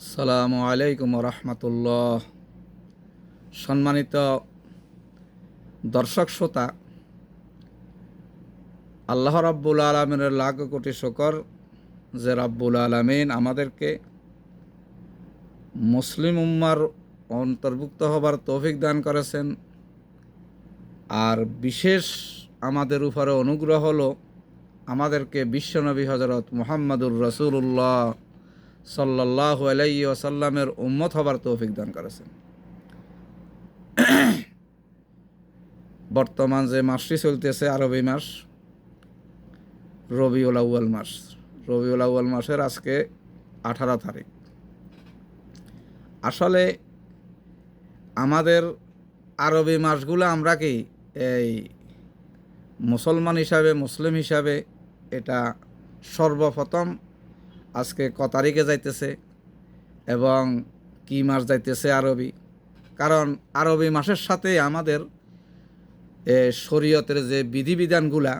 আসসালামু আলাইকুম রহমতুল্লাহ। সম্মানিত দর্শক শ্রোতা, আল্লাহ রাব্বুল আলমিনের লাখ কোটি শুকর যে রাব্বুল আলমিন আমাদেরকে মুসলিম উম্মার অন্তর্ভুক্ত হবার তৌফিক দান করেছেন। আর বিশেষ আমাদের উপরে অনুগ্রহ হলো আমাদেরকে বিশ্বনবী হজরত মুহাম্মদুর রাসূলুল্লাহ সাল্লাল্লাহু আলাইহি ওয়াসাল্লামের উম্মত হবার তৌফিক দান করেছেন। বর্তমান যে মাসটি চলতেছে আরবি মাস রবিউল আউয়াল মাস। রবিউল আউয়াল মাসের আজকে 18 তারিখ। আসলে আমাদের আরবি মাসগুলো আমরা কি এই মুসলমান হিসাবে, মুসলিম হিসাবে এটা সর্বপ্রথম আজকে ক তারিখে যাইতেছে এবং কি মাস যাইতেছে আরবি। কারণ আরবি মাসের সাথে আমাদের শরীয়তের যে বিধিবিধানগুলা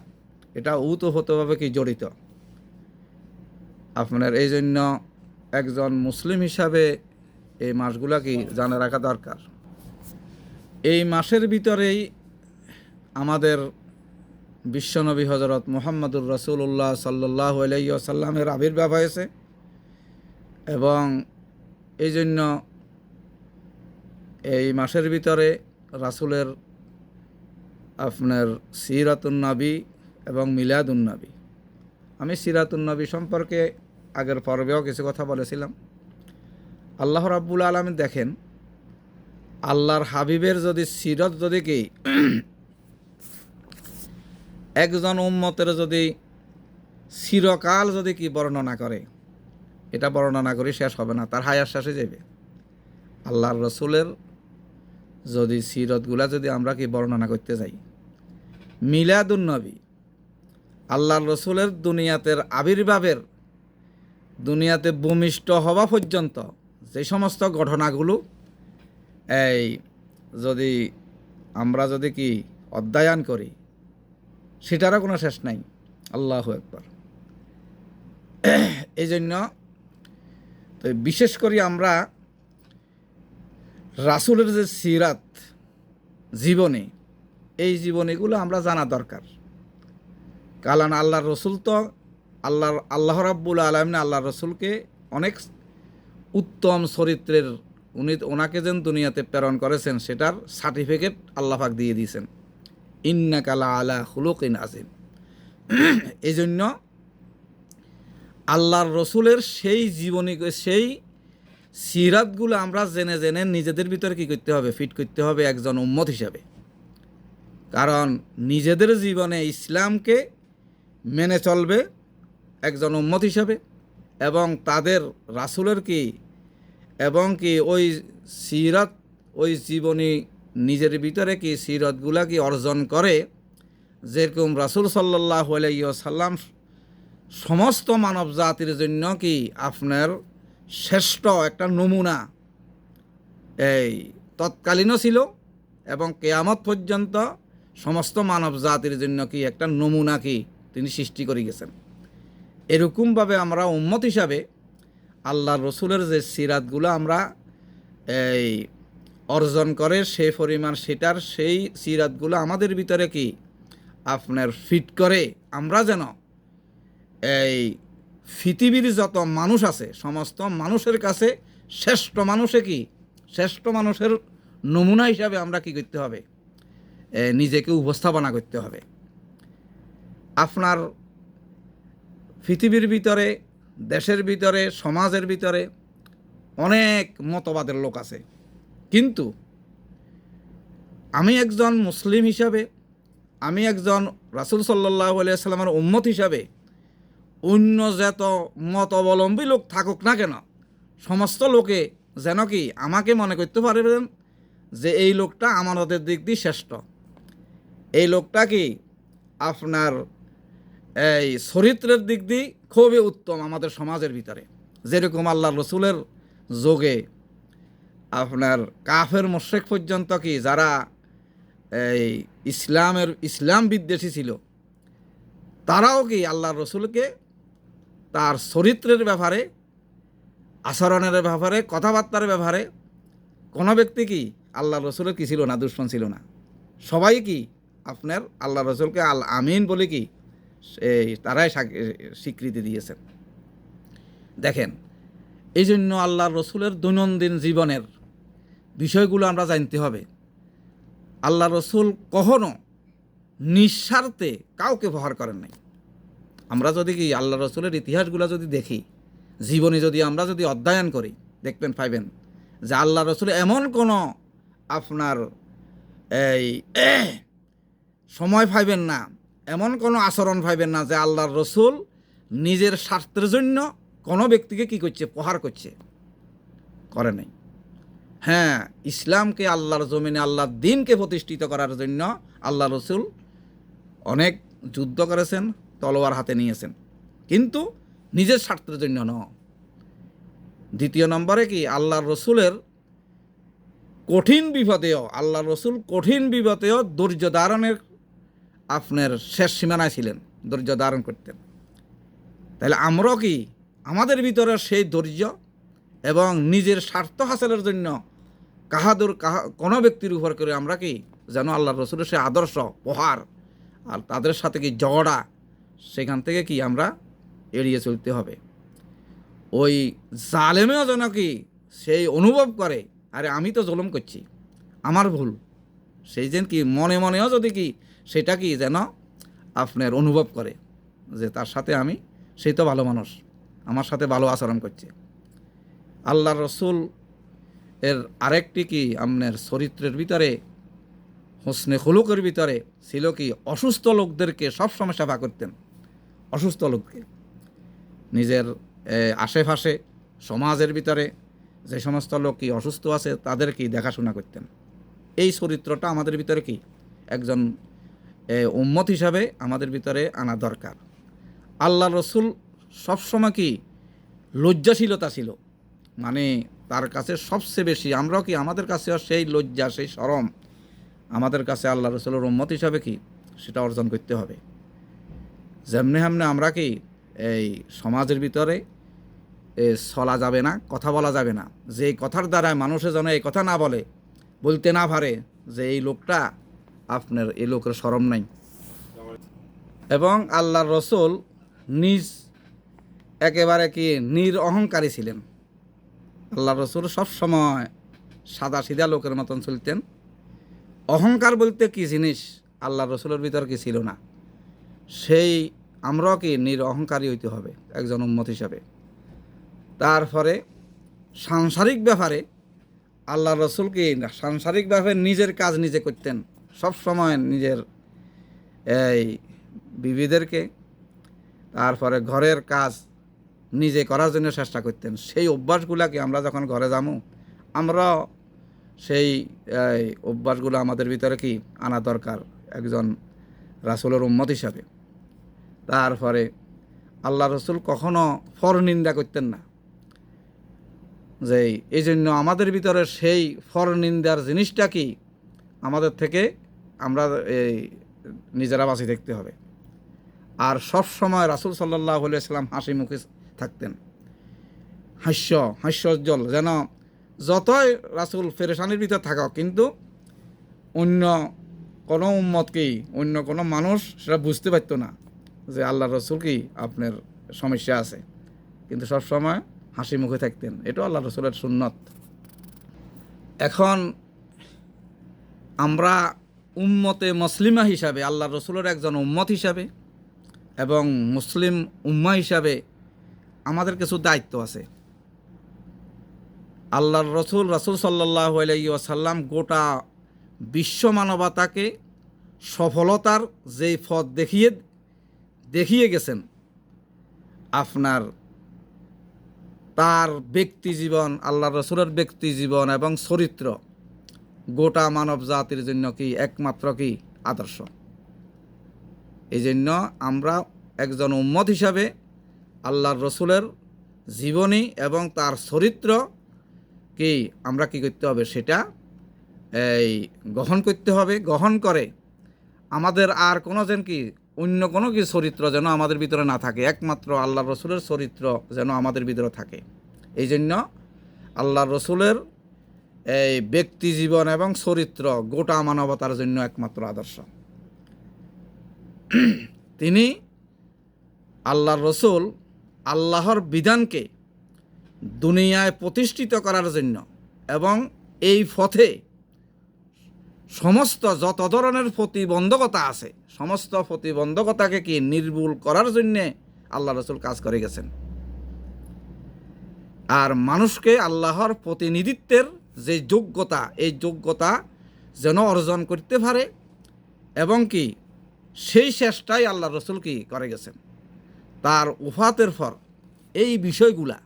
এটা ওতপ্রোতভাবে কি জড়িত। আপনার এই জন্য একজন মুসলিম হিসাবে এই মাসগুলা কি জানা রাখা দরকার। এই মাসের ভিতরেই আমাদের বিশ্বনবী হজরত মুহাম্মদুর রাসূলুল্লাহ সাল্লাল্লাহু আলাইহি ওয়াসাল্লামের আবির্ভাব হয়েছে এবং এই জন্য এই মাসের ভিতরে রাসূলের আপনার সিরাতুন নবী এবং মিলাদুন নবী। আমি সিরাতুন নবী সম্পর্কে আগের পর্বেও কিছু কথা বলেছিলাম। আল্লাহ রাব্বুল আলামিন দেখেন, আল্লাহর হাবিবের যদি সিরত যদি কি একজন উম্মতের যদি চিরকাল যদি কি বর্ণনা করে, এটা বর্ণনা করে শেষ হবে না, তার হায়াত শেষে যাবে। আল্লাহর রসুলের যদি সিরতগুলা যদি আমরা কি বর্ণনা করতে যাই, মিলাদুন নবী আল্লাহর রসুলের দুনিয়াতের আবির্ভাবের, দুনিয়াতে ভূমিষ্ঠ হওয়া পর্যন্ত যে সমস্ত ঘটনাগুলো এই যদি আমরা যদি কি অধ্যয়ন করি, সেটারও কোনো শেষ নাই। আল্লাহু আকবার। এই জন্য তো বিশেষ করে আমরা রাসূলের যে সিরাত জীবনী, এই জীবনীগুলো আমরা জানা দরকার। কারণ আল্লাহর রসুল তো আল্লাহ রাব্বুল আলামিন আল্লাহর রসুলকে অনেক উত্তম চরিত্রের ওনাকে যেন দুনিয়াতে প্রেরণ করেছেন, সেটার সার্টিফিকেট আল্লাহ পাক দিয়ে দিয়েছেন। ইন্নাকা লাআলা খুলুকিন আযীম। এই জন্য আল্লাহর রসুলের সেই জীবনী, সেই সিরাতগুলো আমরা জেনে জেনে নিজেদের ভিতরে কী করতে হবে, ফিট করতে হবে একজন উম্মত হিসাবে। কারণ নিজেদের জীবনে ইসলামকে মেনে চলবে একজন উম্মত হিসাবে এবং তাদের রাসূলের কি এবং কি ওই সিরাত, ওই জীবনী নিজের ভিতরে কি সিরতগুলা কি অর্জন করে, যেরকম রাসূল সাল্লাল্লাহু আলাইহি ওয়াসাল্লাম সমস্ত মানব জাতির জন্য কি আপনার শ্রেষ্ঠ একটা নমুনা এই তৎকালীনও ছিল এবং কিয়ামত পর্যন্ত সমস্ত মানব জাতির জন্য কি একটা নমুনা কি তিনি সৃষ্টি করে গেছেন। এরকমভাবে আমরা উম্মত হিসাবে আল্লাহর রসুলের যে সিরাতগুলো আমরা এই অর্জন করে সেই পরিমাণ, সেটার সেই সিরাতগুলো আমাদের ভিতরে কি আপনার ফিট করে আমরা যেন এই পৃথিবীর যত মানুষ আছে সমস্ত মানুষের কাছে শ্রেষ্ঠ মানুষে কি শ্রেষ্ঠ মানুষের নমুনা হিসাবে আমরা কি করতে হবে, নিজেকে উপস্থাপনা করতে হবে। আপনার পৃথিবীর ভিতরে, দেশের ভিতরে, সমাজের ভিতরে অনেক মতবাদের লোক আছে, কিন্তু আমি একজন মুসলিম হিসাবে, আমি একজন রাসূল সাল্লাল্লাহু আলাইহি ওয়াসাল্লামের উম্মত হিসাবে অন্য যত মতাবলম্বী লোক থাকুক না কেন, সমস্ত লোকে যেন কি আমাকে মনে করতে পারবেন যে এই লোকটা আমানতের দিক দিয়ে শ্রেষ্ঠ, এই লোকটা কি আপনার এই চরিত্রের দিক দিয়ে খুবই উত্তম আমাদের সমাজের ভিতরে। যেরকম আল্লাহর রসুলের যোগে আপনার কাফের মুশরিক পর্যন্ত কি যারা এই ইসলাম বিদ্বেষী ছিল, তারাও কি আল্লাহর রসুলকে তার চরিত্রের ব্যাপারে আচরণের ব্যাপারে, কথাবার্তার ব্যাপারে কোনো ব্যক্তি কি আল্লাহ রসুলের কি ছিল না, দুশ্মন ছিল না। সবাই কি আপনার আল্লাহ রসুলকে আল আমিন বলে কি তারাই স্বীকৃতি দিয়েছেন। দেখেন, এই জন্য আল্লাহ রসুলের দৈনন্দিন জীবনের বিষয়গুলো আমরা জানতে হবে। আল্লাহ রসুল কখনো নিঃস্বার্থে কাউকে প্রহার করেন নাই। আমরা যদি কি আল্লাহ রসুলের ইতিহাসগুলো যদি দেখি, জীবনে যদি আমরা যদি অধ্যয়ন করি, দেখবেন পাইবেন যে আল্লাহ রসুল এমন কোনো আপনার এই সময় পাইবেন না, এমন কোনো আচরণ পাইবেন না যে আল্লাহর রসুল নিজের স্বার্থের জন্য কোনো ব্যক্তিকে কি করছে, প্রহার করছে, করে নাই। হ্যাঁ, ইসলামকে আল্লাহর জমিনে আল্লাহর দ্বীনকে প্রতিষ্ঠিত করার জন্য আল্লাহ রসুল অনেক যুদ্ধ করেছেন, তলোয়ার হাতে নিয়েছেন, কিন্তু নিজের স্বার্থের জন্য নয়। দ্বিতীয় নম্বরে কি আল্লাহর রসুলের কঠিন বিপদেও, আল্লাহর রসুল কঠিন বিপদেও ধৈর্য ধারণের আপনার শেষ সীমানায় ছিলেন, ধৈর্য ধারণ করতেন। তাহলে আমরাও কি আমাদের ভিতরে সেই ধৈর্য এবং নিজের স্বার্থ হাসিলের জন্য কোনো ব্যক্তির উপর করে আমরা কি যেন আল্লাহর রসুলের সেই আদর্শ প্রহার আর তাদের সাথে কি ঝগড়া, সেখান থেকে কি আমরা এড়িয়ে চলতে হবে। ওই জালেমেও যেন কি সেই অনুভব করে, আরে আমি তো জুলুম করছি, আমার ভুল, সেই যেন কি মনে মনেও যদি কি সেটা কি যেন আপনার অনুভব করে যে তার সাথে সেই তো ভালো মানুষ, আমার সাথে ভালো আচরণ করছে। আল্লাহর রসুল এর আরেকটি কি আপনার চরিত্রের ভিতরে, হোসনে খুলুকের ভিতরে ছিল কি অসুস্থ লোকদেরকে সবসময় সেবা করতেন। অসুস্থ লোককে নিজের আশেপাশে সমাজের ভিতরে যে সমস্ত লোক কি অসুস্থ আছে তাদের কি দেখাশোনা করতেন। এই চরিত্রটা আমাদের ভিতরে কি একজন উম্মত হিসাবে আমাদের ভিতরে আনা দরকার। আল্লাহ রসুল সবসময় কি লজ্জাশীলতা ছিল, মানে তার কাছে সবচেয়ে বেশি, আমরাও কি আমাদের কাছেও সেই লজ্জা, সেই শরম আমাদের কাছে আল্লাহ রসুলের উম্মত হিসাবে কি সেটা অর্জন করতে হবে। যেমনি হামনে আমরা কি এই সমাজের ভিতরে চলা যাবে না, কথা বলা যাবে না, যে কথার দ্বারা মানুষে যেন এই কথা না বলতে না পারে যে এই লোকটা আপনার, এই লোকের শরম নাই। এবং আল্লাহর রসুল নিজ একেবারে কি অহংকারী ছিলেন। আল্লাহ রসুল সবসময় সাদা সিধা লোকের মতন চলতেন। অহংকার বলতে কি জিনিস আল্লাহ রসুলের ভিতর কি ছিল না, সেই আমরাও কি অহংকারী হইতে হবে একজন উম্মত হিসাবে। তারপরে সাংসারিক ব্যাপারে আল্লাহ রসুল কি সাংসারিক ব্যাপারে নিজের কাজ নিজে করতেন, সব সময় নিজের এই বিবিদেরকে, তারপরে ঘরের কাজ নিজে করার জন্য চেষ্টা করতেন। সেই অভ্যাসগুলাকে আমরা যখন ঘরে যাবো, আমরা সেই অভ্যাসগুলো আমাদের ভিতরে কি আনা দরকার একজন রাসূলের উম্মত হিসাবে। তারপরে আল্লাহ রসুল কখনো পরনিন্দা করতেন না, যে এই জন্য আমাদের ভিতরে সেই পরনিন্দার জিনিসটা কি আমাদের থেকে আমরা নিজেরা বাঁচিয়ে থাকতে হবে। আর সব সময় রাসূল সাল্লাল্লাহু আলাইহি ওয়াসাল্লাম হাসি মুখে থাকতেন, হাস্যোজ্জ্বল, যেন যতই রাসূল পেরেশানির ভিতর থাকা, কিন্তু অন্য কোনো উম্মত কি, অন্য কোনো মানুষ সেটা বুঝতে পারতো না যে আল্লাহ রসুল কি আপনার সমস্যা আছে, কিন্তু সবসময় হাসি মুখে থাকতেন। এটাও আল্লাহ রসুলের সুন্নত। এখন আমরা উম্মতে মুসলিমা হিসাবে, আল্লাহ রসুলের একজন উম্মত হিসাবে এবং মুসলিম উম্মা হিসাবে আমাদের কিছু দায়িত্ব আছে। আল্লাহর রাসূল সাল্লাল্লাহু আলাইহি ওয়াসাল্লাম গোটা বিশ্ব মানবতাকে সফলতার যেই পথ দেখিয়ে গেছেন, আপনার তার ব্যক্তি জীবন, আল্লাহর রাসূলের ব্যক্তি জীবন এবং চরিত্র গোটা মানব জাতির জন্য কি একমাত্র কি আদর্শ। এই জন্য আমরা একজন উম্মত হিসাবে আল্লাহর রসুলের জীবনী এবং তার চরিত্র কি আমরা কি করতে হবে, সেটা গ্রহণ করতে হবে। গ্রহণ করে আমাদের আর কোনো যেন কি অন্য কোনো কি চরিত্র যেন আমাদের ভিতরে না থাকে, একমাত্র আল্লাহর রসুলের চরিত্র যেন আমাদের ভিতরে থাকে। এই জন্য আল্লাহ রসুলের এই ব্যক্তি জীবন এবং চরিত্র গোটা মানবতার জন্য একমাত্র আদর্শ। তিনি আল্লাহর রসুল আল্লাহর বিধানকে দুনিয়ায় প্রতিষ্ঠিত করার জন্য এবং এই পথে সমস্ত যত ধরনের প্রতিবন্ধকতা আছে সমস্ত প্রতিবন্ধকতাকে কি নির্মূল করার জন্যে আল্লাহ রসুল কাজ করে গেছেন। আর মানুষকে আল্লাহর প্রতিনিধিত্বের যে যোগ্যতা, এই যোগ্যতা যেন অর্জন করতে পারে এবং কি সেই চেষ্টাই আল্লাহ রসুল কি করে গেছেন। তার ওফাতের পর এই বিষয়গুলা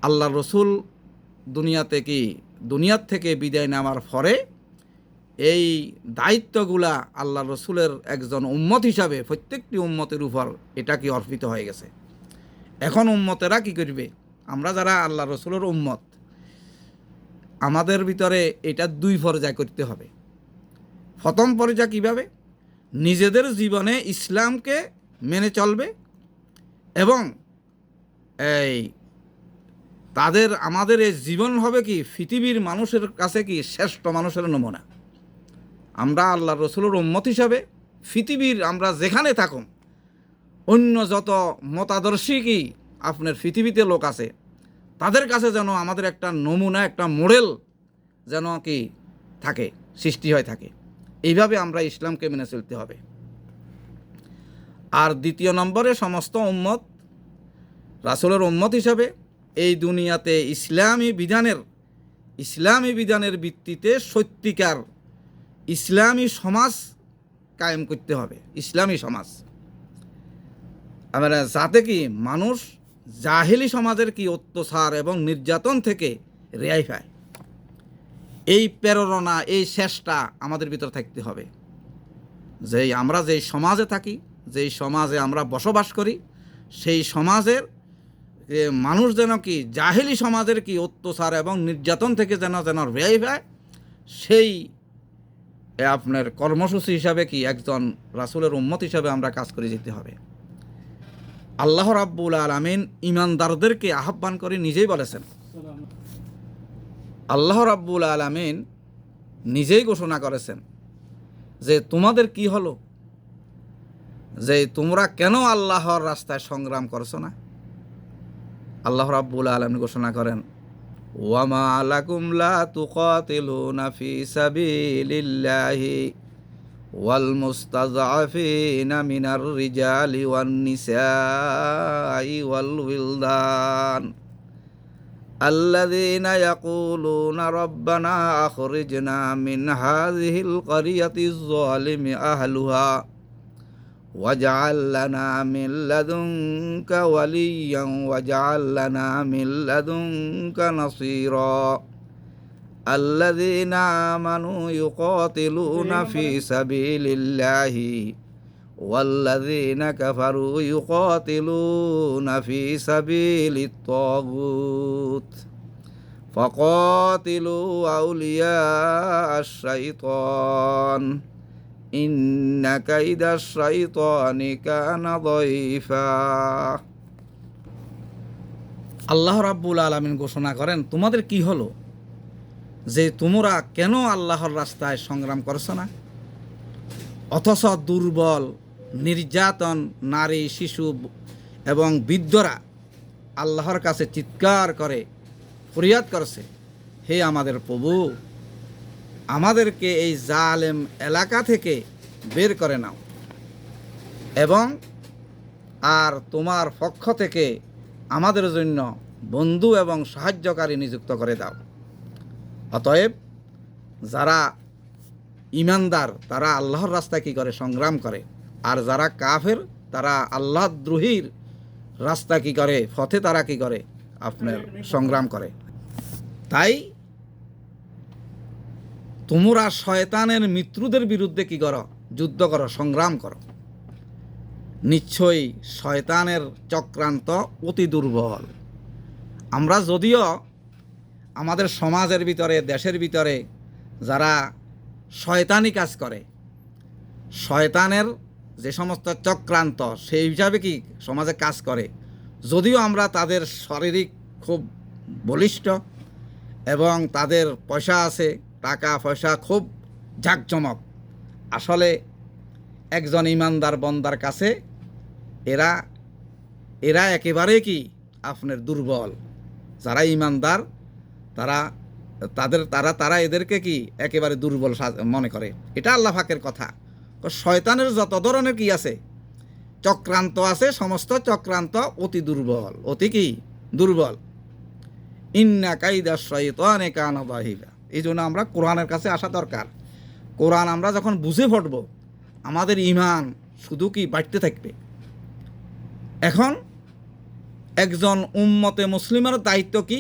আল্লাহ রসুল দুনিয়ার থেকে বিদায় নেওয়ার পরে এই দায়িত্বগুলা আল্লাহ রসুলের একজন উম্মত হিসাবে প্রত্যেকটি উম্মতের উপর এটা কি অর্পিত হয়ে গেছে। এখন উম্মতেরা কি করবে? আমরা যারা আল্লাহ রসুলের উম্মত, আমাদের ভিতরে এটা দুই পর্যায় করতে হবে। প্রথম পর্যায় কীভাবে? নিজেদের জীবনে ইসলামকে মেনে চলবে এবং আমাদের এই জীবন হবে কি পৃথিবীর মানুষের কাছে কি শ্রেষ্ঠ মানুষের নমুনা। আমরা আল্লাহ রসুলের উম্মত হিসাবে পৃথিবীর আমরা যেখানে থাকুন, অন্য যত মতাদর্শী কি আপনার পৃথিবীতে লোক আছে, তাদের কাছে যেন আমাদের একটা নমুনা, একটা মডেল যেন কি থাকে, সৃষ্টি হয়ে থাকে। এইভাবে আমরা ইসলামকে মেনে চলতে হবে। আর দ্বিতীয় নম্বরে সমস্ত উম্মত রাসূলের উম্মত হিসাবে এই দুনিয়াতে ইসলামী বিধানের ভিত্তিতে সত্যিকার ইসলামী সমাজ কায়েম করতে হবে। ইসলামী সমাজ আমরা যাতে কি মানুষ জাহেলি সমাজের কি অত্যাচার এবং নির্যাতন থেকে রেহাই পায়, এই প্রেরণা, এই চেষ্টা আমাদের ভিতর থাকতে হবে। যেই আমরা যেই সমাজে থাকি, যেই সমাজে আমরা বসবাস করি, সেই সমাজের মানুষ যেন কি জাহেলি সমাজের কি অত্যাচার এবং নির্যাতন থেকে যেন রেহাই পায়, সেই আপনার কর্মসূচি হিসাবে কি একজন রাসূলের উম্মত হিসাবে আমরা কাজ করে যেতে হবে। আল্লাহ রাব্বুল আলামিন ঈমানদারদেরকে আহ্বান করে নিজেই বলেছেন, আল্লাহ রাব্বুল আলামিন নিজেই ঘোষণা করেছেন যে তোমাদের কি হলো, যে তোমরা কেন আল্লাহর রাস্তায় সংগ্রাম করছো না। আল্লাহ রাব্বুল আলামিন ঘোষণা করেন, ওয়ামা লাকুম লা তুকাতিলুনা ফি সাবিলিল্লাহি ওয়াল মুস্তাযআফিনা মিনার রিজালি ওয়ান নিসাই ওয়াল উইলদান আল্লাযীনা ইয়াকুলুনা রাব্বানা আখরিজনা মিন হাযিহিল ক্বরিয়াতিজ যালিমি আহলুহা ওয়াজআল লানা মিন লাদুনকা ওয়ালিয়্যান ওয়াজআল লানা মিন লাদুনকা নাসীরা আল্লাযীনা আমানু ইউকাতিলুনা ফি সাবিলিল্লাহি ওয়াল্লাযীনা কাফারু ইউকাতিলুনা ফি সাবিলিত তাগুত ফাকাতিলু আউলিয়া আশ-শাইতান ইন্না কাইদাশ শাইতানি কানা দাইফা। আল্লাহ রাব্বুল আলামিন ঘোষণা করেন, তোমাদের কি হলো যে তোমরা কেন আল্লাহর রাস্তায় সংগ্রাম করছো না, অথচ দুর্বল, নির্যাতন, নারী, শিশু এবং বৃদ্ধরা আল্লাহর কাছে চিৎকার করে ফরিয়াদ করছে, হে আমাদের প্রভু, আমাদেরকে এই জালেম এলাকা থেকে বের করে নাও এবং আর তোমার পক্ষ থেকে আমাদের জন্য বন্ধু এবং সাহায্যকারী নিযুক্ত করে দাও। অতএব যারা ঈমানদার তারা আল্লাহর রাস্তায় কী করে? সংগ্রাম করে। আর যারা কাফের তারা আল্লাহদ্রোহীর রাস্তা কী করে? পথে তারা কী করে? আপনার সংগ্রাম করে। তাই তোমরা শয়তানের মিত্রদের বিরুদ্ধে কী করো? যুদ্ধ করো, সংগ্রাম করো। নিশ্চয়ই শয়তানের চক্রান্ত অতি দুর্বল। আমরা যদিও আমাদের সমাজের ভিতরে, দেশের ভিতরে যারা শয়তানি কাজ করে, শয়তানের যে সমস্ত চক্রান্ত সেই হিসাবে কি সমাজে কাজ করে, যদিও আমরা তাদের শারীরিক খুব বলিষ্ঠ এবং তাদের পয়সা আছে, টাকা পয়সা খুব জাঁকজমক। আসলে একজন ইমানদার বন্দার কাছে এরা এরা একেবারে কি আপনার দুর্বল। যারা ইমানদার তারা তারা এদেরকে কি একেবারে দুর্বল মনে করে। এটা আল্লাহ পাকের কথা। শয়তানের যত ধরনের কি আছে চক্রান্ত আছে, সমস্ত চক্রান্ত অতি দুর্বল, অতি কি দুর্বল। ইন্না কাইদা শাইতানে কানা যাহিরা। এই জন্য আমরা কোরআনের কাছে আসা দরকার। কোরআন আমরা যখন বুঝে পড়ব আমাদের ঈমান শুধু কি বাড়তে থাকবে। এখন একজন উম্মতে মুসলিমের দায়িত্ব কি?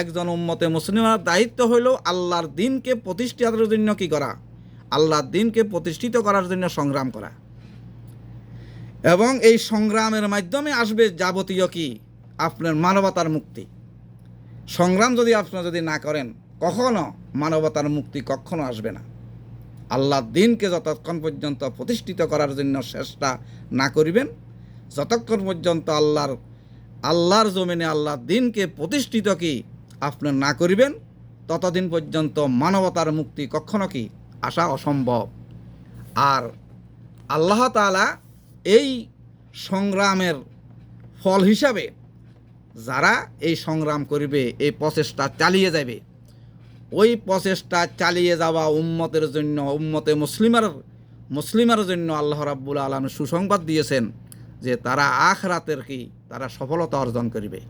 একজন উম্মতে মুসলিমের দায়িত্ব হইল আল্লাহর দিনকে প্রতিষ্ঠার জন্য কি করা, আল্লাহর দিনকে প্রতিষ্ঠিত করার জন্য সংগ্রাম করা। এবং এই সংগ্রামের মাধ্যমে আসবে যাবতীয় কি আপনার মানবতার মুক্তি। সংগ্রাম যদি যদি না করেন কখনো মানবতার মুক্তি কখনো আসবে না। আল্লাহর দিনকে যতক্ষণ পর্যন্ত প্রতিষ্ঠিত করার জন্য চেষ্টা না করিবেন, যতক্ষণ পর্যন্ত আল্লাহর জমিনে আল্লাহর দিনকে প্রতিষ্ঠিত কি আপনার না করিবেন, ততদিন পর্যন্ত মানবতার মুক্তি কখনো কি আসা অসম্ভব। আর আল্লাহ তাআলা এই সংগ্রামের ফল হিসাবে যারা এই সংগ্রাম করবে, এই প্রচেষ্টা চালিয়ে যাবে, ওই প্রচেষ্টা চালিয়ে যাওয়া উম্মতের জন্য, উম্মতে মুসলিমের জন্য আল্লাহ রাব্বুল আলামিন সুসংবাদ দিয়েছেন যে তারা আখিরাতের কি তারা সফলতা অর্জন করবে,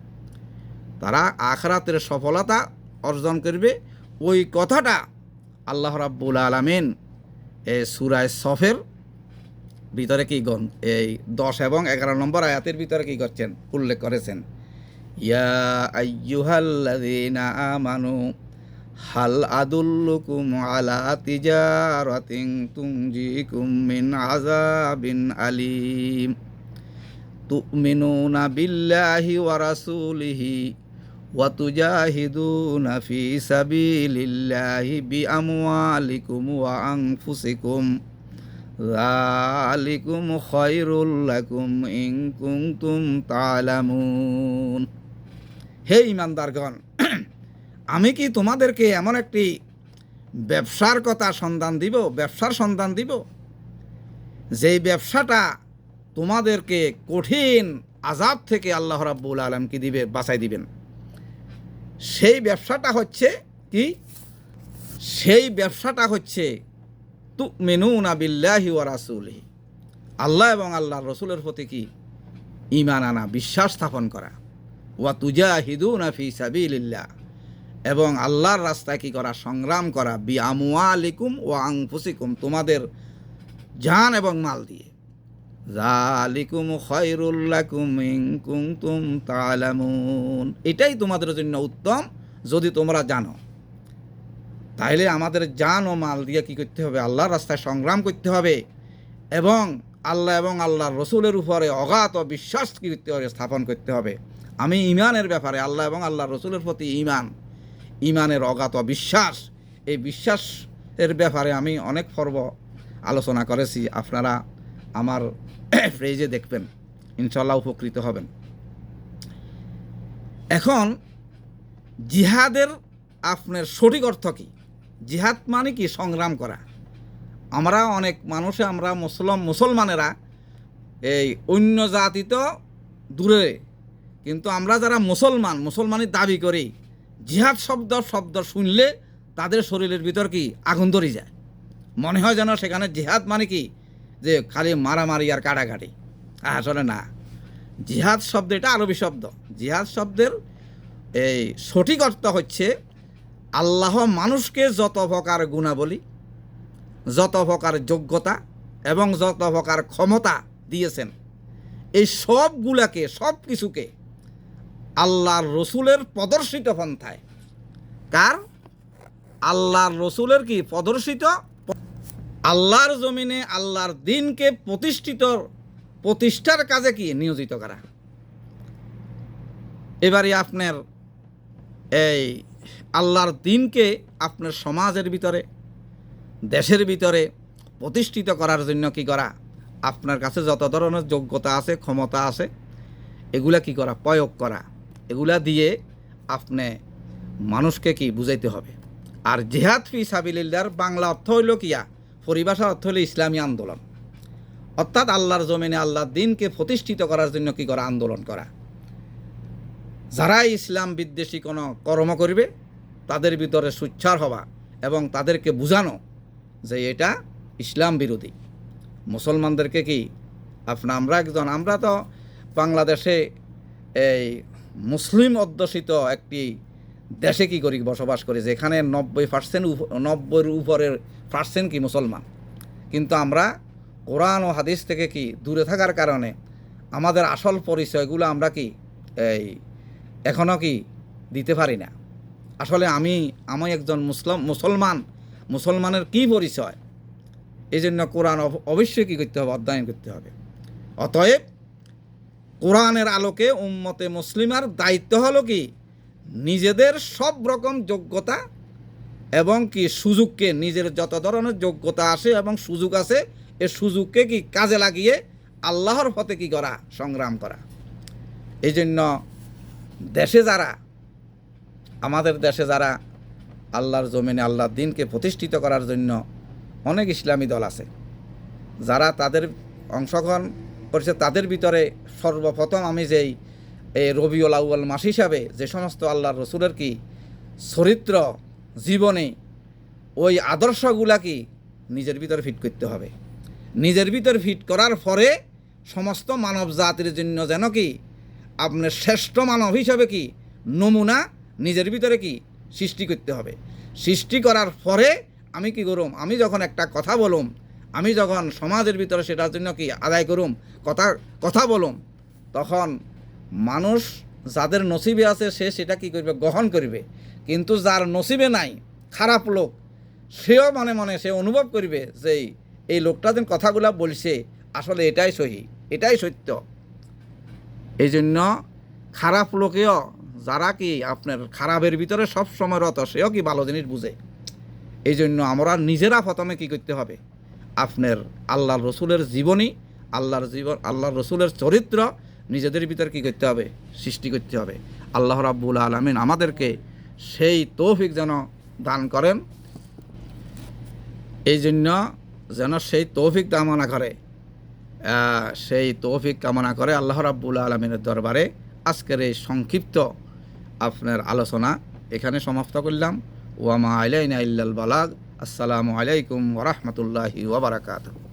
তারা আখিরাতের সফলতা অর্জন করবে। ওই কথাটা আল্লাহ রাব্বুল আলামিন এই সূরা সফের ভিতরে কি এই 10 এবং 11 নম্বর আয়াতের ভিতরে কি করছেন, উল্লেখ করেছেন। ইয়া আইয়ুহাল্লাযীনা আমানু হাল আদুল্লুকুম আলা তিজারাতিন তুনজিকুম মিন আযাবিন আলীম তুমিনুনা বিল্লাহি ওয়া রাসূলিহি ওয়া তুজাহিদুনা ফি সাবিলিল্লাহি বিআমওয়ালিকুম ওয়া আনফুসিকুম যালিকুম খায়রুল লাকুম ইন কুনতুম তা'লামুন। হে ঈমানদারগণ, আমি কি তোমাদেরকে এমন একটি ব্যবসার সন্ধান দিব যেই ব্যবসাটা তোমাদেরকে কঠিন আযাব থেকে আল্লাহ রাব্বুল আলামিন কি দিবে, বাঁচাই দিবেন। সেই ব্যবসাটা হচ্ছে কি? সেই ব্যবসাটা হচ্ছে তুমিনুনা বিল্লাহি ওয়া রাসূলিহি, আল্লাহ এবং আল্লাহর রসুলের প্রতি কি ঈমান আনা, বিশ্বাস স্থাপন করা। ওয়া তুজাহিদুনা ফি সাবিলিল্লাহ, এবং আল্লাহর রাস্তায় কি করা, সংগ্রাম করা। বিআমওয়ালিকুম ওয়া আনফুসিকুম, তোমাদের জান এবং মাল দিয়ে। যালিকুম খায়রুল লাকুম ইন কুনতুম তা'লামুন, এটাই তোমাদের জন্য উত্তম যদি তোমরা জানো। তাইলে আমাদের জান ও মাল দিয়ে কি করতে হবে, আল্লাহর রাস্তায় সংগ্রাম করতে হবে এবং আল্লাহ এবং আল্লাহর রসুলের উপরে অগাধ বিশ্বাস কি করতে হবে, স্থাপন করতে হবে। আমি ঈমানের ব্যাপারে আল্লাহ এবং আল্লাহর রসুলের প্রতি ঈমানের অগাধ বিশ্বাস, এই বিশ্বাসের ব্যাপারে আমি অনেক পর্ব আলোচনা করেছি। আপনারা আমার পেজে দেখবেন, ইনশাআল্লাহ উপকৃত হবেন। এখন জিহাদের আপনার সঠিক অর্থ কী? জিহাদ মানে কি? সংগ্রাম করা। আমরা অনেক মানুষে আমরা মুসলমানেরা এই অন্য জাতি তো দূরে, কিন্তু আমরা যারা মুসলমানের দাবি করি, জিহাদ শব্দ শুনলে তাদের শরীরের ভিতর কি আগুন ধরে যায়, মনে হয় যেন সেখানে জিহাদ মানে কি যে খালি মারামারি আর কাটাকাটি। আসলে না, জিহাদ শব্দ এটা আরবি শব্দ। জিহাদ শব্দের এই সঠিক অর্থ হচ্ছে আল্লাহ মানুষকে যত প্রকার গুণাবলী, যত প্রকার যোগ্যতা এবং যত প্রকার ক্ষমতা দিয়েছেন, এই সবগুলাকে, সব কিছুকে আল্লাহর রসুলের প্রদর্শিত পন্থায়, কার? আল্লাহর রসুলের কি প্রদর্শিত, আল্লাহর জমিনে আল্লাহর দিনকে প্রতিষ্ঠার কাজে কি নিয়োজিত করা। এবারে আপনার এই আল্লাহর দিনকে আপনার সমাজের ভিতরে, দেশের ভিতরে প্রতিষ্ঠিত করার জন্য কি করা, আপনার কাছে যত ধরনের যোগ্যতা আছে, ক্ষমতা আছে, এগুলা কি করা, প্রয়োগ করা। এগুলা দিয়ে আপনি মানুষকে কি বুঝাইতে হবে। আর জিহাদ ফি সাবিলিল্লাহর বাংলা অর্থ হইল কিয়া, পরিভাষা অর্থ হইল ইসলামী আন্দোলন, অর্থাৎ আল্লাহর জমিনে আল্লাহর দিনকে প্রতিষ্ঠিত করার জন্য কি করা, আন্দোলন করা। যারা ইসলাম বিদ্বেষী কোনো কর্ম করবে তাদের ভিতরে সুচ্চার হওয়া এবং তাদেরকে বুঝানো যে এটা ইসলাম বিরোধী। মুসলমানদেরকে কি আমরা তো বাংলাদেশে এই মুসলিম অধ্যুষিত একটি দেশে কি করি বসবাস করি, যেখানে 90% উপরের পার্সেন্ট কি মুসলমান, কিন্তু আমরা কোরআন ও হাদিস থেকে কি দূরে থাকার কারণে আমাদের আসল পরিচয়গুলো আমরা কি এখনও কি দিতে পারি না। আসলে আমি একজন মুসলমানের কি পরিচয়, এই জন্য কোরআন অবশ্যই কী করতে হবে, অধ্যয়ন করতে হবে। অতএব কোরআনের আলোকে উম্মতে মুসলিমার দায়িত্ব হলো কি, নিজেদের সব রকম যোগ্যতা এবং কি সুযোগকে, নিজের যত ধরনের যোগ্যতা আছে এবং সুযোগ আছে, এ সুযোগকে কি কাজে লাগিয়ে আল্লাহর পথে কি করা, সংগ্রাম করা। এই জন্য আমাদের দেশে যারা আল্লাহর জমিনে আল্লাহর দিনকে প্রতিষ্ঠিত করার জন্য অনেক ইসলামী দল আছে, যারা তাদের অংশগ্রহণ করছে, তাদের ভিতরে সর্বপ্রথম আমি যেই রবিউল আউয়াল মাস হিসাবে যে সমস্ত আল্লাহর রসুলের কি চরিত্র, জীবনে ওই আদর্শগুলা কি নিজের ভিতরে ফিট করতে হবে। নিজের ভিতরে ফিট করার পরে সমস্ত মানব জাতির জন্য যেন কি আপনার শ্রেষ্ঠ মানব হিসাবে কি নমুনা নিজের ভিতরে কি সৃষ্টি করতে হবে। সৃষ্টি করার পরে আমি কি করুম, আমি যখন একটা কথা বলুম, আমি যখন সমাজের ভিতরে সেটার জন্য কি আদায় করুম, কথা বলুম, তখন মানুষ যাদের নসিবে আছে সে সেটা কি করবে, গ্রহণ করবে। কিন্তু যার নসিবে নাই, খারাপ লোক, সেও মনে মনে সে অনুভব করবে যে এই লোকটা যেন কথাগুলো বলছে আসলে এটাই সহি, এটাই সত্য। এই জন্য খারাপ লোকেও, যারা কি আপনার খারাপের ভিতরে সব সময় রত, সেও কি ভালো জিনিস বুঝে। এই জন্য আমরা নিজেরা প্রথমে কি করতে হবে, আপনার আল্লাহর রসুলের জীবনী, আল্লাহর রসুলের চরিত্র নিজেদের ভিতরে কি করতে হবে, সৃষ্টি করতে হবে। আল্লাহ রাব্বুল আলামিন আমাদেরকে সেই তৌফিক যেন দান করেন। এই জন্য যেন সেই তৌফিক কামনা করে আল্লাহ রাব্বুল আলামিনের দরবারে আজকের এই সংক্ষিপ্ত আপনার আলোচনা এখানে সমাপ্ত করলাম। ওয়ামা আলাইনা ইল্লাল বালাগ। আসসালামু আলাইকুম ওয়া রাহমাতুল্লাহি ওয়া বারাকাতুহু।